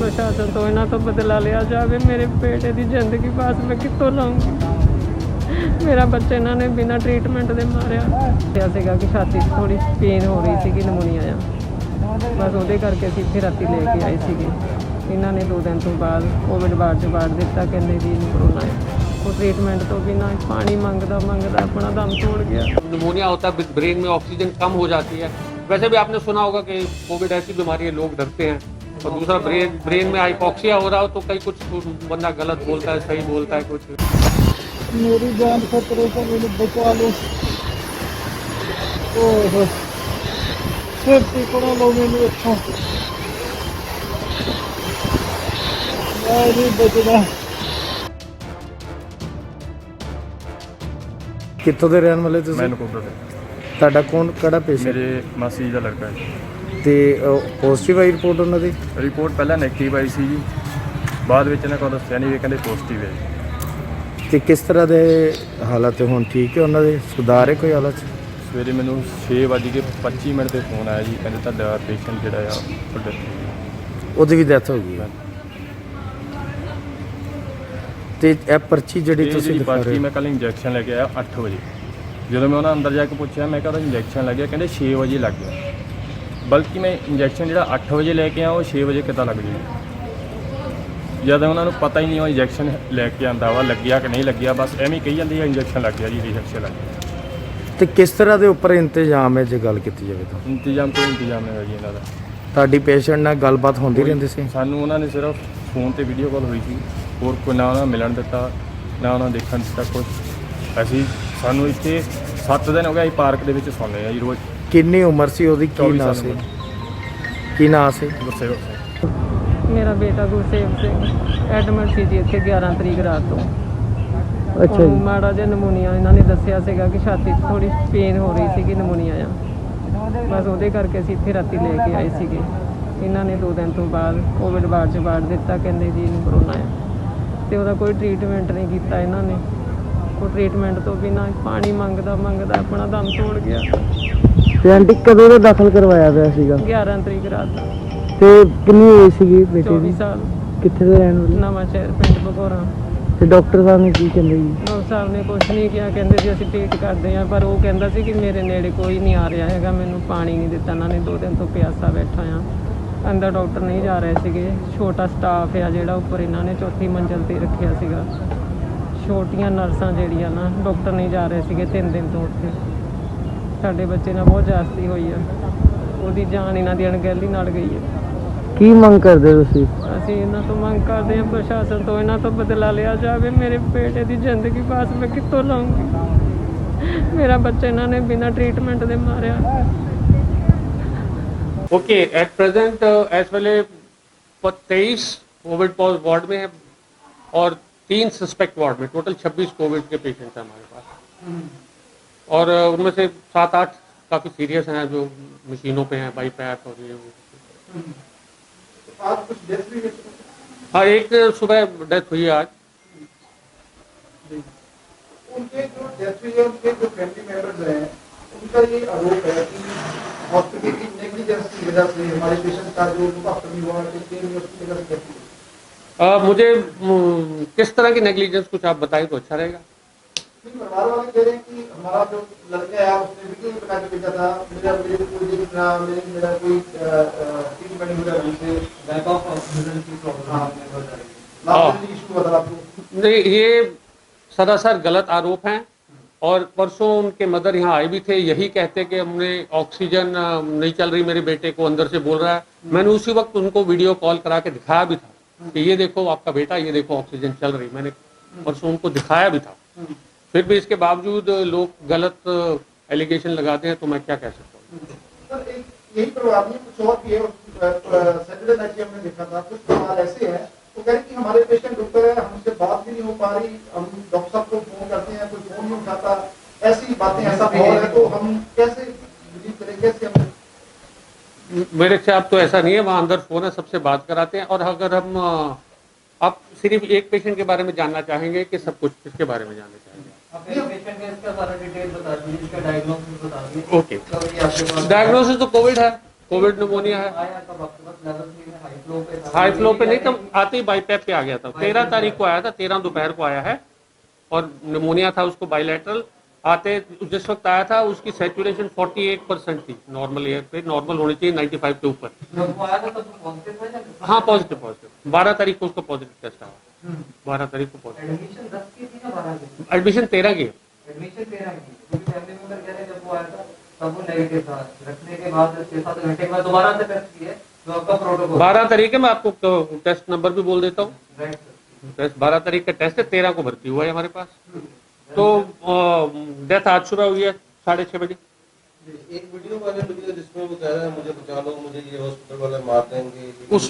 प्रशासन तो इन्हों तो बदला लिया जाए। मेरे बेटे की जिंदगी बस मैं कितों लाऊंगी। मेरा बच्चा इन्होंने बिना ट्रीटमेंट के मारिया सीगा कि छाती थोड़ी पेन हो रही थी, नमूनीआ आ, बस वो करके असीं इत्थे राती लेके आए थे। इन्होंने 2 दिन तो बाद कोविड वार्ड च वाड़ दिता, कहते जी कोरोना है। वो ट्रीटमेंट तो बिना पानी मंगदा अपना दम तोड़ गया। निमोनिया होता है, ब्रेन में ऑक्सीजन कम हो जाती है। वैसे भी आपने सुना होगा कि कोविड ऐसी बीमारी है, लोग डरते हैं। और दूसरा ब्रेन में हाइपोक्सिया हो रहा हो तो कई कुछ बंदा गलत बोलता है, सही बोलता है कुछ। मेरी जान खतरे से मुझे बचा लो। ओह सेफ्टी करा लो मैंने। अच्छा मैं नहीं बचना। ਕਿੱਥੋਂ ਦੇ ਰਹਿਣ ਵਾਲੇ ਤੁਸੀਂ? मैं नकोदर से। ਤੁਹਾਡਾ ਕੌਣ ਕਿਹੜਾ ਪੇਸ਼ੈਂਟ मेरे मासी का लड़का है। ਤੇ ਪੋਜ਼ਿਟਿਵ ਆਈ ਰਿਪੋਰਟ ਉਹਨਾਂ ਦੀ? रिपोर्ट पहले नैगेटिव आई सी जी, बाद में इन्होंने को दस्या नहीं, कहते पॉजिटिव है। ਤੇ ਕਿਸ ਤਰ੍ਹਾਂ ਦੇ ਹਾਲਾਤ ਹੁਣ ਠੀਕ ਹੈ ਉਹਨਾਂ ਦੇ? ਸੁਧਾਰ ਹੈ ਕੋਈ ਹਾਲਤ 'ਚ? सवेरे मैंने 6:25 से फोन आया जी, कहते ਤੁਹਾਡਾ पेशेंट ਜਿਹੜਾ ਆ ਉਹ death ਹੋ ਗਈ। ਉਹਦੀ ਵੀ ਡੈਥ ਹੋ ਗਈ ਹੈ। ਤੇ ਇਹ ਪਰਚੀ ਜਿਹੜੀ ਤੁਸੀਂ ਇਹ ਦਿਖਾ ਰਹੇ ਬਾਕੀ ਹੋ, ਮੈਂ ਕੱਲ ਇੰਜੈਕਸ਼ਨ ਲੈ ਕੇ ਆਇਆ 8 ਵਜੇ। ਜਦੋਂ ਮੈਂ ਉਹਨਾਂ ਅੰਦਰ ਜਾ ਕੇ ਪੁੱਛਿਆ, ਮੈਂ ਕਿਹਾ ਇੰਜੈਕਸ਼ਨ ਲੱਗਿਆ, ਕਹਿੰਦੇ 6 ਵਜੇ ਲੱਗ ਗਿਆ। ਬਲਕਿ ਮੈਂ ਇੰਜੈਕਸ਼ਨ ਜਿਹੜਾ 8 ਵਜੇ ਲੈ ਕੇ ਆਇਆ ਉਹ 6 ਵਜੇ ਕਿੱਦਾਂ ਲੱਗ ਜਾਊਗਾ? ਜਦ ਉਹਨਾਂ ਨੂੰ ਪਤਾ ਹੀ ਨਹੀਂ ਉਹ ਇੰਜੈਕਸ਼ਨ ਲੈ ਕੇ ਆਂਦਾ ਵਾ ਲੱਗਿਆ ਕਿ ਨਹੀਂ ਲੱਗਿਆ, ਬਸ ਐਵੇਂ ਹੀ ਕਹੀ ਜਾਂਦੀ ਹੈ ਇੰਜੈਕਸ਼ਨ ਲੱਗ ਗਿਆ ਜੀ, ਇੰਜੈਕਸ਼ਨ ਲੱਗ ਗਿਆ। ਤੇ ਕਿਸ ਤਰ੍ਹਾਂ ਦੇ ਉੱਪਰ ਇੰਤਜ਼ਾਮ ਹੈ ਜੇ ਗੱਲ ਕੀਤੀ ਜਾਵੇ ਤਾਂ? ਇੰਤਜ਼ਾਮ ਕੋਈ ਇੰਤਜ਼ਾਮ ਨਹੀਂ ਹੈ ਜੀ ਇਹਨਾਂ ਦਾ। ਤੁਹਾਡੀ ਪੇਸ਼ੈਂਟ ਨਾਲ ਗੱਲਬਾਤ ਹੁੰਦੀ ਰਹਿੰਦੀ ਸੀ? ਸਾਨੂੰ ਉਹਨਾਂ ਨੇ ਸਿਰਫ ਫੋਨ ਤੇ ਵੀਡੀਓ ਕਾਲ ਹੋਈ ਸੀ, ਹੋਰ ਕੋਈ ਨਾ ਉਹਨਾਂ ਮਿਲਣ ਦਿੱਤਾ ਨਾ ਉਹਨਾਂ ਦੇਖਣ ਦਿੱਤਾ ਕੁਝ। ਅਸੀਂ ਸਾਨੂੰ ਇੱਥੇ 7 ਦਿਨ ਹੋ ਗਏ, ਅਸੀਂ ਪਾਰਕ ਦੇ ਵਿੱਚ ਸੌਂਦੇ ਆ ਜੀ ਰੋਜ਼। ਕਿੰਨੀ ਉਮਰ ਸੀ ਉਹਦੀ? ਕੀ 24 ਨਾਂ ਸਾਲ ਸੀ? ਉਮਰ। ਕੀ ਨਾਂ ਸੀ? ਗੁਰਸੇਵਕ ਸਿੰਘ। मेरा बेटा गुरसेव सिंह एडमिट सी जी इत्थे 11 तरीक रात तो। ਅੱਛਾ ਜੀ। माड़ा जिहा नमूनीआ इन्होंने दस्सिया सीगा कि छाती थोड़ी पेन हो रही थी, नमूनीआ आ, बस वो करके असीं इत्थे राती लेके आए थे। इन्होंने 2 दिन तो बाद कोविड वार्ड च वाड़ दिता, कहते जी कोरोना है। तो वह कोई ट्रीटमेंट नहीं किया इन्होंने। वो ट्रीटमेंट तो बिना पानी मंगदा अपना दम तोड़ गया। ਤੇ ਆਂਟੀ ਕਦੋਂ ਦਾ ਦਾਖਲ ਕਰਵਾਇਆ ਗਿਆ ਸੀਗਾ? 11 तरीक रात ਤੇ ਕਿੰਨੀ ਏਜ ਸੀਗੀ ਬੇਟੇ 24 ਦੀ? साल, ਕਿੱਥੇ ਦੇ ਰਹਿਣ ਵਾਲੇ? नवां शहर पिंड बघौरा। ਤੇ ਡਾਕਟਰ ਸਾਹਿਬ ਨੇ ਕੀ ਕਹਿੰਦੇ ਜੀ? डॉक्टर साहब ने कुछ नहीं किया, कहते जी असीं ट्रीट करते हैं, पर वो कहता सी कि मेरे नेड़े कोई नहीं आ रहा है, मैनू पानी नहीं दिता। इन्होंने 2 दिन तो प्यासा बैठा हाँ, अंदर डॉक्टर नहीं जा रहे थे। छोटा स्टाफ है जिहड़ा उपर इन्होंने 4थी मंजिल पर रखिया सीगा। छोटियां नर्सां जिहड़ियां ना, डॉक्टर नहीं जा रहे थे 3 दिन तो उत्थे। साडे बच्चे नाल बहुत जास्ती हुई है, ਉਹਦੀ जान इन्हां दी अणगहली नाल गई है। ਕੀ ਮੰਗ ਕਰਦੇ ਤੁਸੀਂ? ਅਸੀਂ ਇਹਨਾਂ ਤੋਂ ਮੰਗ ਕਰਦੇ ਹਾਂ ਪ੍ਰਸ਼ਾਸਨ ਤੋਂ ਇਹਨਾਂ ਤੋਂ ਬਦਲਾ ਲਿਆ ਜਾਵੇ। ਮੇਰੇ ਬੇਟੇ ਦੀ ਜ਼ਿੰਦਗੀ ਬਸ ਮੈਂ ਕਿੱਥੋਂ ਲਾਉਂਗੀ। ਮੇਰਾ ਬੱਚਾ ਇਹਨਾਂ ਨੇ ਬਿਨਾਂ ट्रीटमेंट ਦੇ ਮਾਰਿਆ। ओके, एट प्रेजेंट एज वेले 23 कोविड वार्ड में है और 3 सस्पेक्ट वार्ड में, टोटल 26 कोविड के पेशेंट हैं हमारे पास। और उनमें से 7-8 काफ़ी सीरियस हैं जो मशीनों पे हैं, बाईपैस और ये। आज कुछ डेथ भी? हाँ, एक सुबह डेथ हुई है आज। उनके जो डेथ हुई है, उनके जो फैमिली मेंबर्स हैं, उनका ये आरोप है कि हॉस्पिटल की नेग्लिजेंस की वजह से हमारे पेशेंट का जो डॉक्टर नहीं हुआ कि मुझे किस तरह की नेग्लिजेंस कुछ आप बताएं तो अच्छा रहेगा। परिवार वाले कह रहे हैं कि हमारा जो लड़का है उसने वीडियो बना के भेजा था, मेरा कोई ट्रीटमेंट नहीं हो रहा ढंग से, बैक ऑफ हॉस्पिटल की प्रॉब्लम इशू हुआ था आपको? नहीं, ये सरासर गलत आरोप हैं। और परसों उनके मदर यहाँ आए भी थे, यही कहते कि हमने ऑक्सीजन नहीं चल रही, मेरे बेटे को अंदर से बोल रहा है। मैंने उसी वक्त उनको वीडियो कॉल करा के दिखाया भी था कि ये देखो आपका बेटा, ये देखो ऑक्सीजन चल रही। मैंने परसों उनको दिखाया भी था। फिर भी इसके बावजूद लोग गलत एलिगेशन लगाते हैं, तो मैं क्या कह सकता हूँ। सर यही परिवार में कुछ और भी है। सैटरडे नाइट हमने देखा था, कुछ परिवार ऐसे हैं वो कह रहे कि हमारे पेशेंट डॉक्टर है, हमसे बात भी नहीं हो पा रही, हम डॉक्टर साहब को फोन करते हैं कोई फोन नहीं उठाता, ऐसी बातें, ऐसा माहौल है, तो हम कैसे बिलीव करें, कैसे हम? मेरे ख्याल तो ऐसा नहीं है, वहाँ अंदर फोन है, सबसे बात कराते हैं। और अगर हम आप सिर्फ एक पेशेंट के बारे में जानना चाहेंगे कि सब कुछ किसके बारे में जानना चाहेंगे? ओके, डायग्नोसिस तो कोविड है, कोविड निमोनिया है। हाई फ्लो पे नहीं, तो आते ही बाईपैप पे आ गया था। 13 तारीख को आया था, 13 दोपहर को आया है, और निमोनिया था उसको बायलैटरल। आते जिस वक्त आया था उसकी सैचुरेशन 48% थी, नॉर्मल एयर पे नॉर्मल होनी चाहिए 95 के ऊपर। हाँ पॉजिटिव पॉजिटिव 12 तारीख को उसको पॉजिटिव टेस्ट आया। 12 तारीख को पॉजिटिव। एडमिशन 10 की थी ना 12 की? एडमिशन 13 की। एडमिशन 13 की, क्योंकि फैमिली मेंबर कह रहे जब वो आया था तब वो नेगेटिव था, रखने के बाद 6-7 घंटे के बाद दोबारा से टेस्ट किए तो आपका प्रोटोकॉल 12 तारीख है, मैं आपको टेस्ट नंबर भी बोल देता हूँ। राइट टेस्ट 12 तारीख का टेस्ट है, 13 को भर्ती हुआ है हमारे पास। तो डेथ आज सुबह हुई है 6:30 बजे। एक वीडियो वायरल हुई है जिसमें वो कह रहा है मुझे बचा लो, मुझे ये हॉस्पिटल वाले मार देंगे। उस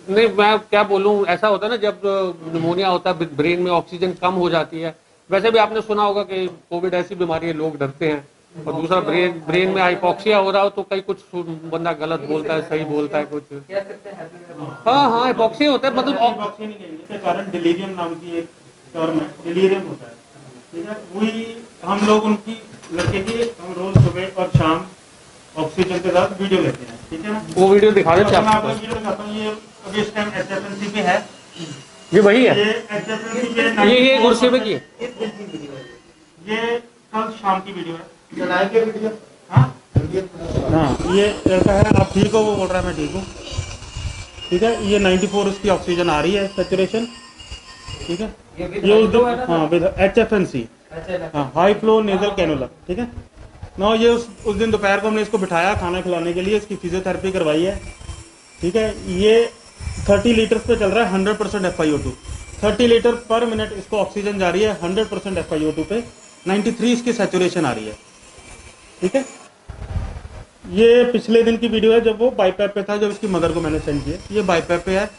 नहीं, मैं क्या बोलूं, ऐसा होता है ना जब निमोनिया होता है, ब्रेन में ऑक्सीजन कम हो जाती है। वैसे भी आपने सुना होगा कि कोविड ऐसी बीमारी है, लोग डरते हैं। और दूसरा ब्रेन में हाइपोक्सिया हो रहा हो तो कई कुछ बंदा गलत बोलता है, सही बोलता है कुछ। कह सकते हैं हाँ हाँ हाइपोक्सिया होता है, मतलब हाइपोक्सिया नहीं कहेंगे, इसके कारण डिलीरियम नाम की एक टर्म है, डिलीरियम होता है, ठीक है। वही हम लोग उनकी लड़के की हम रोज सुबह और शाम ऑक्सीजन के साथ वीडियो लेते हैं, ठीक है ना। वो वीडियो दिखा देते मैं आपको आपको। वीडियो दिखाता हूँ। ये अभी इस टाइम HFNC पे है, ये वही है, ये HFNC पे ये गुरसे में की है। ये कल शाम की वीडियो है। चलाएंगे वीडियो। हाँ हाँ, ये लड़का है, आप ठीक हो? वो बोल रहा है मैं ठीक हूँ, ठीक है। ये 94 उसकी ऑक्सीजन आ रही है सैचुरेशन, ठीक है। ये उस दिन हाँ विद HFNC, हाँ हाई फ्लो नेजल कैनुला, ठीक है ना। ये उस दिन दोपहर को हमने इसको बिठाया खाना खिलाने के लिए, इसकी फिजियोथेरेपी करवाई है, ठीक है। ये 30 लीटर पे चल रहा है, 100% FiO2, 30 लीटर पर मिनट इसको ऑक्सीजन जा रही है 100% FiO2 पे, 93 इसकी सैचुरेशन आ रही है, ठीक है। ये पिछले दिन की वीडियो है जब वो बाईपैप पे था, जब इसकी मदर को मैंने सेंड किया। ये बाईपैप पे है,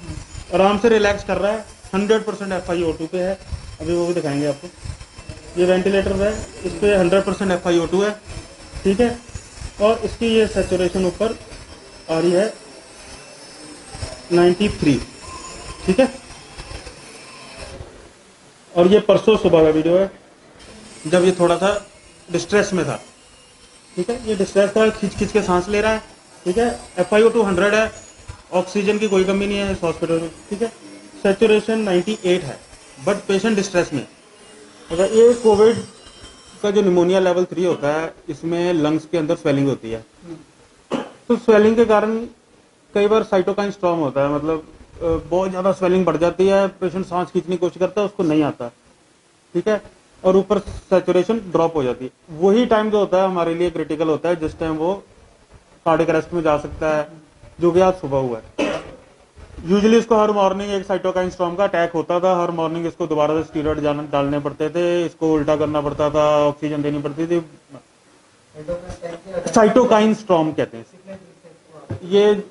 आराम से रिलैक्स कर रहा है, 100% FiO2 पे है। अभी वो भी दिखाएंगे आपको। ये वेंटिलेटर है, इस पे 100% FiO2 है, ठीक है। और इसकी ये सैचुरेशन ऊपर आ रही है 93, ठीक है। और ये परसों सुबह का वीडियो है जब ये थोड़ा सा डिस्ट्रेस में था, ठीक है। ये डिस्ट्रेस था, खींच खींच के सांस ले रहा है, ठीक है। FiO2 100 है, ऑक्सीजन की कोई कमी नहीं है इस हॉस्पिटल में, ठीक है। सैचुरेशन 98 है, बट पेशेंट डिस्ट्रेस में। अगर ये कोविड का जो निमोनिया लेवल 3 होता है, इसमें लंग्स के अंदर स्वेलिंग होती है, तो स्वेलिंग के कारण कई बार साइटोकाइन स्टॉर्म होता है, मतलब बहुत ज़्यादा स्वेलिंग बढ़ जाती है, पेशेंट सांस खींचने की कोशिश करता है, उसको नहीं आता, ठीक है। और ऊपर सैचुरेशन ड्रॉप हो जाती है। वही टाइम जो होता है हमारे लिए क्रिटिकल होता है, जिस टाइम वो कार्डियक अरेस्ट में जा सकता है, जो कि आज सुबह हुआ है। यूजुअली इसको हर मॉर्निंग एक साइटोकाइन स्टॉर्म का अटैक होता था, हर मॉर्निंग इसको दोबारा से स्टीरॉयड डालने पड़ते थे, इसको उल्टा करना पड़ता था, ऑक्सीजन देनी पड़ती थी। साइटोकाइन स्टॉर्म कहते हैं। ये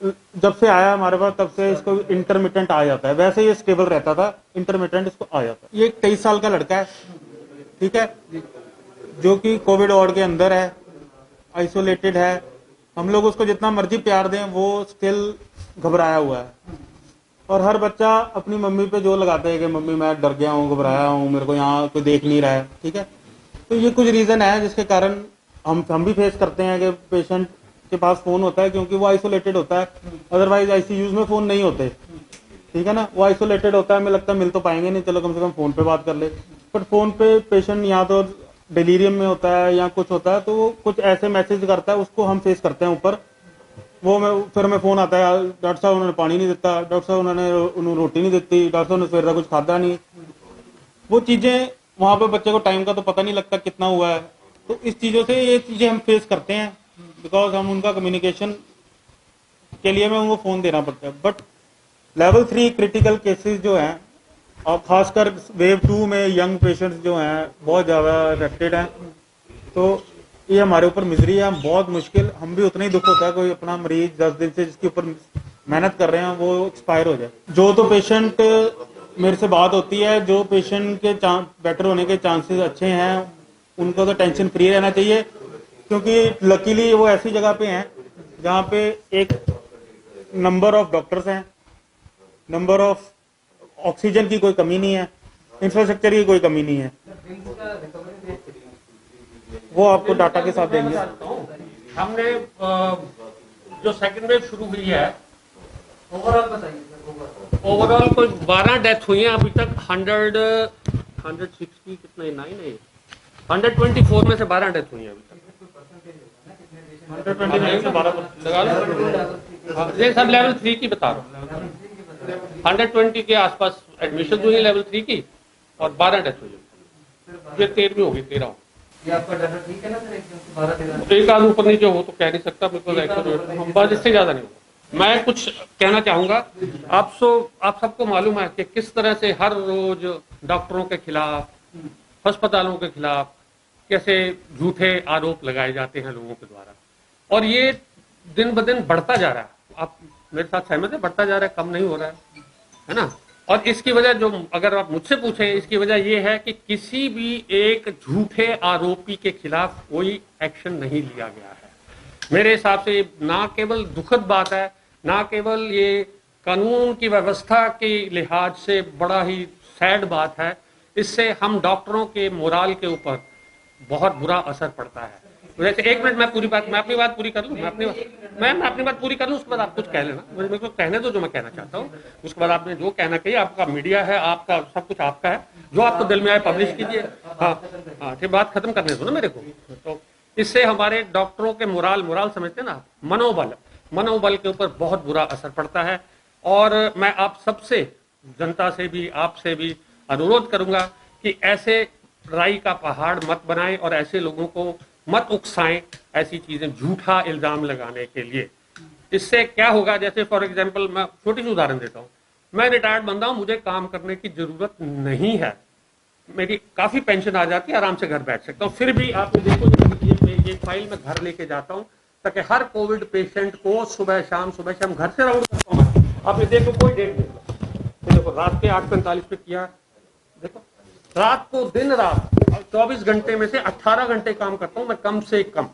जब से आया हमारे पास तब से इसको इंटरमिटेंट आ जाता है, वैसे ये स्टेबल रहता था, इंटरमिटेंट इसको आ जाता है। ये एक 23 साल का लड़का है, ठीक है, जो कि कोविड वार्ड के अंदर है, आइसोलेटेड है। हम लोग उसको जितना मर्जी प्यार दें, वो स्टिल घबराया हुआ है। और हर बच्चा अपनी मम्मी पे जो लगाता है कि मम्मी मैं डर गया हूँ, घबराया हूँ, मेरे को यहाँ कोई देख नहीं रहा है, ठीक है। तो ये कुछ रीजन है जिसके कारण हम भी फेस करते हैं कि पेशेंट के पास फोन होता है, क्योंकि वो आइसोलेटेड होता है। अदरवाइज ICUs में फोन नहीं होते, ठीक है ना। वो आइसोलेटेड होता है, हमें लगता है मिल तो पाएंगे नहीं, चलो कम से कम फोन पे बात कर ले। बट फोन पे पेशेंट या तो डिलीरियम में होता है या कुछ होता है, तो वो कुछ ऐसे मैसेज करता है, उसको हम फेस करते हैं ऊपर। फिर हमें फोन आता है, डॉक्टर साहब उन्होंने पानी नहीं दिता, डॉक्टर साहब उन्होंने रोटी नहीं दी, डॉक्टर साहब ने सवेरे कुछ खादा नहीं। वो चीजें वहाँ पे बच्चे को टाइम का तो पता नहीं लगता कितना हुआ है। तो इस चीजों से ये चीजें हम फेस करते हैं, बिकॉज हम उनका कम्युनिकेशन के लिए हमें उनको फोन देना पड़ता है। बट लेवल 3 क्रिटिकल केसेस जो हैं, और खासकर वेव 2 में यंग पेशेंट्स जो हैं बहुत ज़्यादा अफेक्टेड हैं, तो ये हमारे ऊपर मिजरी है, बहुत मुश्किल। हम भी उतना ही दुख होता है कोई अपना मरीज 10 दिन से जिसके ऊपर मेहनत कर रहे हैं वो एक्सपायर हो जाए। जो तो पेशेंट मेरे से बात होती है, जो पेशेंट के बेटर होने के चांसेस अच्छे हैं, उनको तो टेंशन फ्री रहना चाहिए, क्योंकि लकीली वो ऐसी जगह पे हैं जहाँ पे एक नंबर ऑफ डॉक्टर्स हैं, नंबर ऑफ ऑक्सीजन की कोई कमी नहीं है, इंफ्रास्ट्रक्चर की कोई कमी नहीं है। वो आपको डाटा के साथ देंगे। हमने जो सेकंड वेव शुरू हुई है ओवरऑल बताइए सर, ओवरऑल कोई 12 डेथ हुई हैं अभी तक। 160 कितने 9 है, 124 में से 12 डेथ हुई हैं अभी तक। 129 से 12 लगा लो। हाँ, ये सब लेवल 3 की बता रहा हूँ। 120 के आसपास एडमिशन हुई है लेवल 3 की और 12 डेथ हुई है। ये 13वीं होगी, 13 ये आपका डाटा ठीक है ना सर? एकदम से 12-13 एक आध ऊपर नीचे हो तो कह नहीं सकता, बिल्कुल एक्यूरेट, बस इससे ज्यादा नहीं होगा। मैं कुछ कहना चाहूंगा, आप सबको मालूम है कि किस तरह से हर रोज डॉक्टरों के खिलाफ, अस्पतालों के खिलाफ कैसे झूठे आरोप लगाए जाते हैं लोगों के द्वारा, और ये दिन ब दिन बढ़ता जा रहा है। आप मेरे साथ सहमत है? बढ़ता जा रहा है, कम नहीं हो रहा है ना? और इसकी वजह, जो अगर आप मुझसे पूछें, इसकी वजह यह है कि किसी भी एक झूठे आरोपी के खिलाफ कोई एक्शन नहीं लिया गया है। मेरे हिसाब से ना केवल दुखद बात है, ना केवल ये कानून की व्यवस्था के लिहाज से बड़ा ही सैड बात है, इससे हम डॉक्टरों के मोराल के ऊपर बहुत बुरा असर पड़ता है। वैसे 1 मिनट, मैं अपनी बात पूरी कर लूँ, मैं अपनी बात पूरी कर लूँ, उसके बाद आप कुछ कह लेना। मुझे मेरे को कहने दो जो मैं कहना चाहता हूँ, उसके बाद आपने जो कहना कही, आपका मीडिया है, आपका सब कुछ आपका है, जो आपको दिल में आए पब्लिश कीजिए। हाँ, ठीक, बात खत्म करने दो ना मेरे को। तो इससे हमारे डॉक्टरों के मोराल समझते हैं ना, मनोबल के ऊपर बहुत बुरा असर पड़ता है। और मैं आप सबसे, जनता से भी, आपसे भी अनुरोध करूंगा कि ऐसे राई का पहाड़ मत बनाएं और ऐसे लोगों को मत उकसाएं ऐसी चीजें, झूठा इल्जाम लगाने के लिए। इससे क्या होगा, जैसे फॉर एग्जांपल मैं छोटी सी उदाहरण देता हूं, मैं रिटायर्ड बंदा हूं, मुझे काम करने की जरूरत नहीं है, मेरी काफी पेंशन आ जाती है, आराम से घर बैठ सकता हूं। फिर भी आप देखो, ये फाइल मैं घर लेके जाता हूं ताकि हर कोविड पेशेंट को सुबह शाम घर से राउंड करता हूं। आपने देखो, कोई डेट देखो, रात के 8:45 पे किया, देखो रात को, दिन रात 24 घंटे में से 18 घंटे काम करता हूं मैं कम से कम,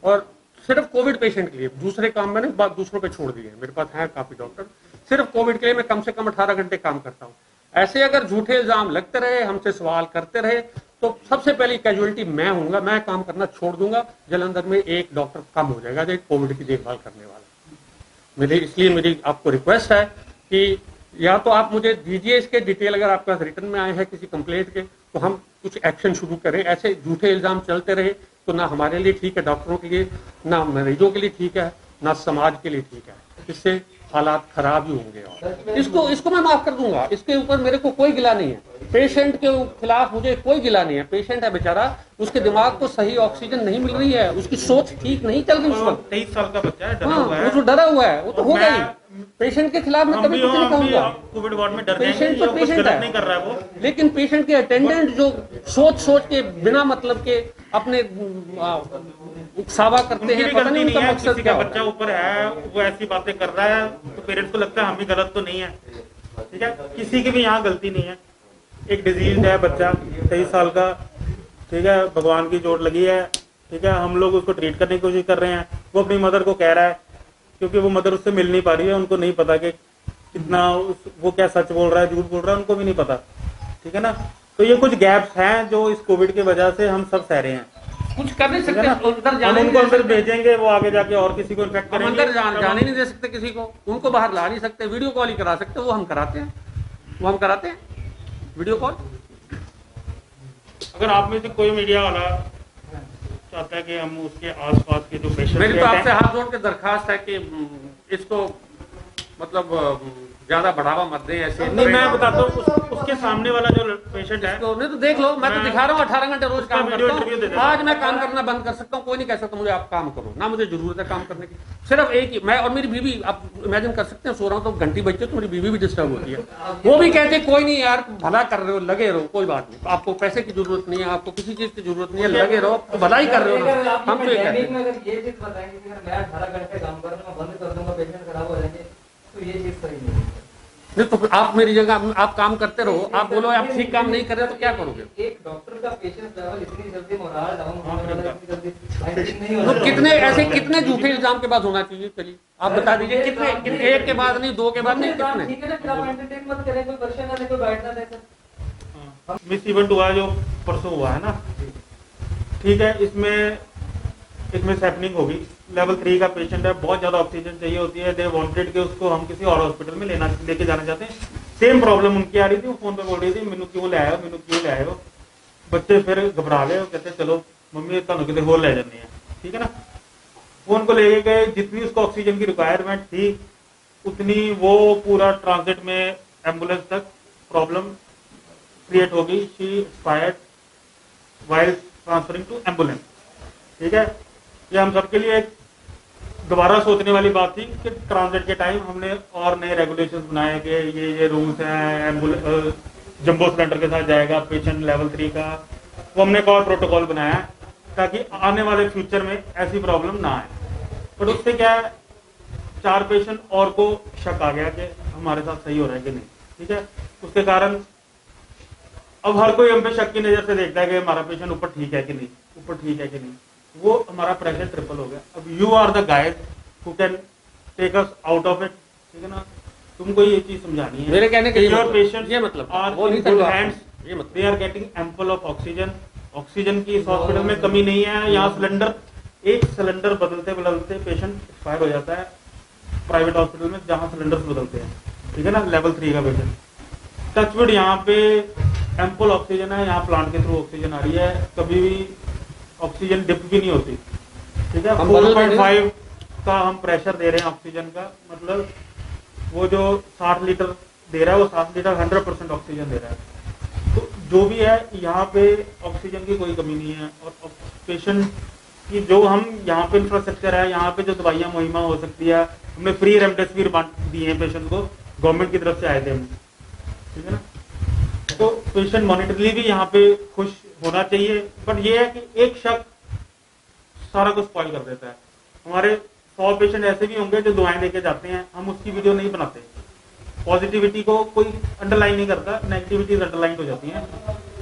और सिर्फ कोविड पेशेंट के लिए। दूसरे काम मैंने दूसरों पे छोड़ दिए हैं, मेरे पास है काफी डॉक्टर, सिर्फ कोविड के लिए मैं कम से कम 18 घंटे काम करता हूं। ऐसे अगर झूठे इल्जाम लगते रहे, हमसे सवाल करते रहे, तो सबसे पहली कैजुअलिटी मैं हूंगा, मैं काम करना छोड़ दूंगा। जालंधर में एक डॉक्टर कम हो जाएगा जो कोविड की देखभाल करने वाला। इसलिए मेरी आपको रिक्वेस्ट है कि या तो आप मुझे दीजिए इसके डिटेल, अगर आपके पास रिटर्न में आए हैं किसी कंप्लेंट के, तो हम कुछ एक्शन शुरू करें। ऐसे झूठे इल्जाम चलते रहे तो ना हमारे लिए ठीक है, डॉक्टरों के लिए, ना मरीजों के लिए ठीक है, ना समाज के लिए ठीक है। इससे हालात खराब ही होंगे। और इसको मैं माफ कर दूंगा, इसके ऊपर मेरे को कोई गिला नहीं है। पेशेंट के खिलाफ मुझे कोई गिला नहीं है। पेशेंट है बेचारा, उसके दिमाग को सही ऑक्सीजन नहीं मिल रही है, उसकी सोच ठीक नहीं चल रही उस वक्त। 23 साल का बच्चा है, डरा हाँ, हुआ है। वो डरा हुआ है, वो तो होगा ही। पेशेंट के खिलाफ मैं कभी कुछ नहीं कहूंगा। कोविड वार्ड में डर पेशेंट तो पेशेंट गलत है, नहीं कर रहा है वो, लेकिन पेशेंट के अटेंडेंट जो सोच के बिना मतलब के अपने उकसावा करते हैं, पता नहीं उनका मकसद किसी क्या का होता बच्चा ऊपर है, वो ऐसी बातें कर रहा है, तो पेरेंट्स को लगता है हम भी गलत तो नहीं है। ठीक है, किसी की भी यहाँ गलती नहीं है। एक डिजीज है बच्चा 23 साल का, ठीक है, भगवान की चोट लगी है, ठीक है, हम लोग उसको ट्रीट करने की कोशिश कर रहे हैं। वो अपनी मदर को कह रहा है, क्योंकि वो मदर उससे मिल नहीं पा रही है, उनको नहीं पता कि कितना वो क्या सच बोल रहा है, झूठ बोल रहा है, उनको भी नहीं पता। ठीक है ना, तो ये कुछ गैप्स हैं जो इस कोविड की वजह से हम सब सह रहे हैं। कुछ कर नहीं सकते, हम उनको अंदर भेजेंगे, वो आगे जाके और किसी को इन्फेक्ट करेंगे। अंदर जाने नहीं दे सकते किसी को, उनको बाहर ला नहीं सकते, वीडियो कॉल ही करा सकते, वो हम कराते हैं वीडियो कॉल। अगर आप में से कोई मीडिया वाला चाहता है कि हम उसके आसपास के जो पेशेंट, मेरी तो आपसे हाथ जोड़ के दरखास्त है कि इसको मतलब ज्यादा बढ़ावा मत दें ऐसे। नहीं, मैं बताता हूँ, उसके सामने वाला जो पेशेंट है, नहीं तो देख लो, मैं तो दिखा रहा हूँ 18 घंटे रोज काम करता हूँ। आज मैं काम करना बंद कर सकता हूँ, कोई नहीं कह सकता मुझे आप काम करो, ना मुझे जरूरत है काम करने की। सिर्फ एक ही मैं और मेरी बीवी, आप इमेजिन कर सकते हैं, सो रहा हूँ तो घंटी बजती है तो मेरी बीवी भी डिस्टर्ब होती है। वो भी कहते कोई नहीं यार, भला कर रहे हो, लगे रहो, कोई बात नहीं, आपको पैसे की जरूरत नहीं है, आपको किसी चीज की जरूरत नहीं है, लगे रहो, तो भला ही कर रहे हो। हम तो ये कहते हैं, अगर ये चीज बताएंगे कि मैं 18 घंटे काम कर रहा हूँ, बंद कर दूंगा, पेशेंट खराब हो जाएंगे, तो ये चीज सही नहीं है। नहीं तो आप मेरी जगह आप काम करते रहो, आप बोलो आप ठीक काम नहीं कर रहे तो क्या करोगे? एक डॉक्टर का पेशेंट लेवल इतनी जल्दी मोराल डाउन होने वाला है, इतनी जल्दी नहीं तो होना। कितने झूठे इल्जाम के बाद होना चाहिए? चलिए आप बता दीजिए, कितने एक के बाद नहीं, 2 के बाद नहीं, कितने? ठीक है ना, फिर आप एंटरटेन मत करें, कोई क्वेश्चन ना दे, कोई बैठना दे सर। मिस इवेंट हुआ जो परसों हुआ है ना, ठीक है, इसमें एक मिस हैपनिंग होगी। लेवल 3 का पेशेंट है, बहुत ज़्यादा ऑक्सीजन चाहिए होती है, दे वांटेड कि उसको हम किसी और हॉस्पिटल में लेके जाना चाहते हैं। सेम प्रॉब्लम उनकी आ रही थी, वो फ़ोन पे बोल रही थी मैनू क्यों ले आए हो। बच्चे फिर घबरा गए, कहते चलो मम्मी तुहानू किते होर ले जाने हैं, ठीक है ना। फोन को लेके गए, जितनी उसको ऑक्सीजन की रिक्वायरमेंट थी उतनी वो पूरा ट्रांजिट में एम्बुलेंस तक प्रॉब्लम क्रिएट होगी। She expired while transferring to ambulance, ठीक है। ये हम सबके लिए एक दोबारा सोचने वाली बात थी कि ट्रांजिट के टाइम हमने और नए रेगुलेशंस बनाए कि ये रूल्स हैं, एम्बुलेंस जंबो सिलेंडर के साथ जाएगा पेशेंट लेवल 3 का, वो हमने एक और प्रोटोकॉल बनाया है ताकि आने वाले फ्यूचर में ऐसी प्रॉब्लम ना आए। बट उससे क्या है, 4 पेशेंट और को शक आ गया कि हमारे साथ सही हो रहा है कि नहीं, ठीक है। उसके कारण अब हर कोई हम पे शक की नजर से देखता है कि हमारा पेशेंट ऊपर ठीक है कि नहीं, वो हमारा प्रेशर ट्रिपल हो गया। अब you are the guide who can take us out of it, ठीक है ना। तुमको ये चीज समझानी है। मेरे कहने का योर पेशेंट ये मतलब आर वो नहीं इन गुड समझा। हैंड्स, ये मतलब they are getting ample of oxygen की इस हॉस्पिटल में कमी नहीं है। यहाँ सिलेंडर, एक सिलेंडर बदलते पेशेंट एक्सपायर हो जाता है प्राइवेट हॉस्पिटल में जहाँ सिलेंडर्स बदलते हैं, ठीक है ना। लेवल 3 का पेशेंट, टचवुड यहाँ पे एम्पल ऑक्सीजन है, यहाँ प्लांट के थ्रू ऑक्सीजन आ रही है, कभी भी ऑक्सीजन डिप भी नहीं होती, ठीक है। 4.5 का हम प्रेशर दे रहे हैं ऑक्सीजन का, मतलब वो जो 60 लीटर दे रहा है वो 60 लीटर 100% ऑक्सीजन दे रहा है। तो जो भी है यहाँ पे ऑक्सीजन की कोई कमी नहीं है। और पेशेंट की जो हम यहाँ पे इंफ्रास्ट्रक्चर है, यहाँ पे जो दवाइयाँ मुहिमा हो सकती है, हमने फ्री रेमडेसिविर बांट दिए हैं पेशेंट को, गवर्नमेंट की तरफ से आए थे हम, ठीक है ना। तो पेशेंट मॉनिटरली भी यहाँ पे खुश होना चाहिए। बट ये है कि एक शक सारा कुछ स्पॉइल कर देता है। हमारे 100 पेशेंट ऐसे भी होंगे जो दुआएं देके जाते हैं, हम उसकी वीडियो नहीं बनाते। पॉजिटिविटी को कोई अंडरलाइन नहीं करता, नेगेटिविटी अंडरलाइन हो जाती है।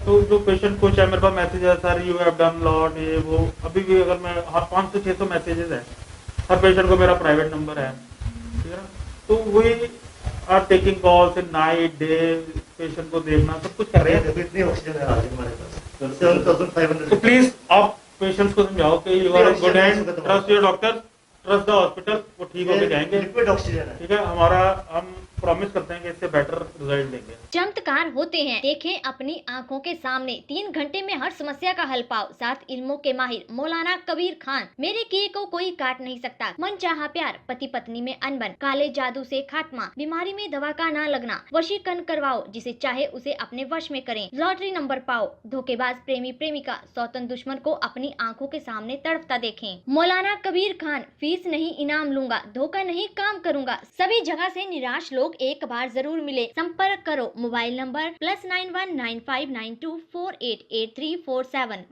तो जो पेशेंट कुछ है, मेरे पास मैसेज है sir you have done lot, ये वो, अभी भी अगर मैं 500-600 मैसेजेस है, हर पेशेंट को मेरा प्राइवेट नंबर है, ठीक है ना। तो वही are taking calls in night day, patient को देखना, सब कुछ कर रहे हैं। इतनी ऑक्सीजन है आज हमारे पास 7500। तो प्लीज आप पेशेंट्स को समझाओ कि you are good hand, trust your doctor, trust the hospital, वो ठीक होके जाएंगे, लिक्विड ऑक्सीजन है, ठीक है। हम प्रॉमिस करते हैं कि इससे बेटर रिजल्ट देंगे। चमत्कार होते हैं, देखें अपनी आंखों के सामने। 3 घंटे में हर समस्या का हल पाओ, 7 इल्मों के माहिर मौलाना कबीर खान। मेरे किए को कोई काट नहीं सकता, मन चाहा प्यार, पति पत्नी में अनबन, काले जादू से खात्मा, बीमारी में दवा का ना लगना, वशीकरण करवाओ, जिसे चाहे उसे अपने वश में करें, लॉटरी नंबर पाओ, धोखेबाज प्रेमी प्रेमिका, सौतन दुश्मन को अपनी आंखों के सामने तड़पता देखें। मौलाना कबीर खान, फीस नहीं इनाम लूंगा, धोखा नहीं काम करूंगा। सभी जगह से निराश लोग एक बार जरूर मिले। संपर्क करो, मोबाइल नंबर +919592488347।